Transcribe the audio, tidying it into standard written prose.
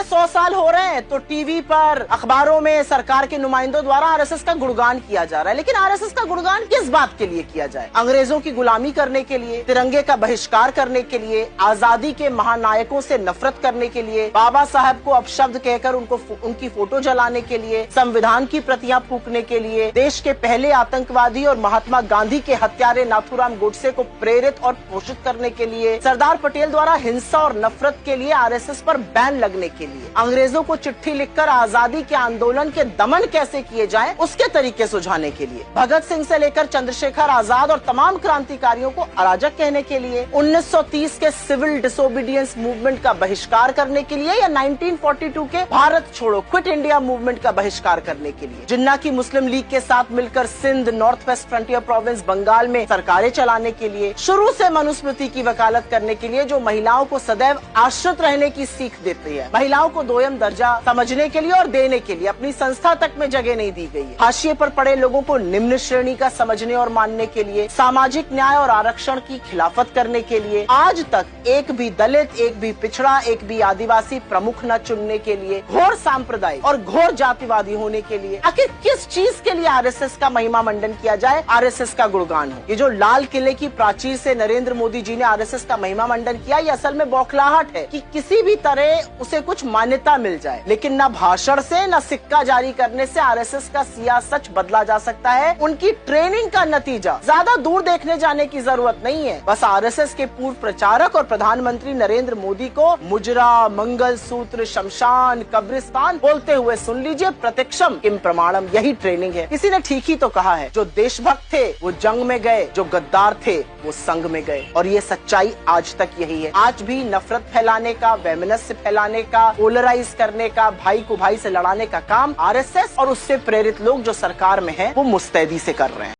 100 साल हो रहे हैं तो टीवी पर, अखबारों में सरकार के नुमाइंदों द्वारा आरएसएस का गुणगान किया जा रहा है। लेकिन आरएसएस का गुणगान किस बात के लिए किया जाए? अंग्रेजों की गुलामी करने के लिए, तिरंगे का बहिष्कार करने के लिए, आजादी के महानायकों से नफरत करने के लिए, बाबा साहब को अपशब्द कहकर उनकी फोटो जलाने के लिए, संविधान की प्रतियां फूंकने के लिए, देश के पहले आतंकवादी और महात्मा गांधी के हत्यारे नाथूराम गोडसे को प्रेरित और पोषित करने के लिए, सरदार पटेल द्वारा हिंसा और नफरत के लिए आरएसएस पर बैन लगने के लिए, अंग्रेजों को चिट्ठी लिखकर आजादी के आंदोलन के दमन कैसे किए जाएं उसके तरीके सुझाने के लिए, भगत सिंह से लेकर चंद्रशेखर आजाद और तमाम क्रांतिकारियों को अराजक कहने के लिए, 1930 के सिविल डिसोबीडियंस मूवमेंट का बहिष्कार करने के लिए, या 1942 के भारत छोड़ो क्विट इंडिया मूवमेंट का बहिष्कार करने के लिए, जिन्ना की मुस्लिम लीग के साथ मिलकर Sindh, North West Frontier Province Bengal में सरकारें चलाने के लिए, शुरू से मनुस्मृति की वकालत करने के लिए जो महिलाओं को सदैव आश्रित रहने की सीख देती है, महिलाओं को दोयम दर्जा समझने के लिए और देने के लिए अपनी संस्था तक में जगह नहीं दी गई है, हाशिए पर पड़े लोगों को निम्न श्रेणी का समझने और मानने के लिए, सामाजिक न्याय और आरक्षण की खिलाफत करने के लिए, आज तक एक भी दलित, एक भी पिछड़ा, एक भी आदिवासी प्रमुख न चुनने के लिए, घोर सांप्रदायिक और घोर जातिवादी होने के लिए, आखिर किस चीज के लिए आरएसएस का महिमा मंडन किया जाए, आरएसएस का गुणगान हो? ये जो लाल किले की प्राचीर से नरेंद्र मोदी जी ने आरएसएस का महिमा मंडन किया, ये असल में बौखलाहट है कि किसी भी तरह उसे कुछ मान्यता मिल जाए। लेकिन न भाषण से न सिक्का जारी करने से आरएसएस का सियासत बदला जा सकता है। उनकी ट्रेनिंग का नतीजा ज्यादा दूर देखने जाने की जरूरत नहीं है। बस आरएसएस के पूर्व प्रचारक और प्रधानमंत्री नरेंद्र मोदी को मुजरा, मंगल सूत्र, शमशान, कब्रिस्तान बोलते हुए सुन लीजिए। प्रत्यक्षम किम प्रमाणम, यही ट्रेनिंग है। किसी ने ठीक ही तो कहा है, जो देशभक्त थे वो जंग में गए, जो गद्दार थे वो संग में गए। और ये सच्चाई आज तक यही है। आज भी नफरत फैलाने का, वैमनस्य फैलाने का, पोलराइज करने का, भाई को भाई से लड़ाने का काम आरएसएस और उससे प्रेरित लोग जो सरकार में हैं वो मुस्तैदी से कर रहे हैं।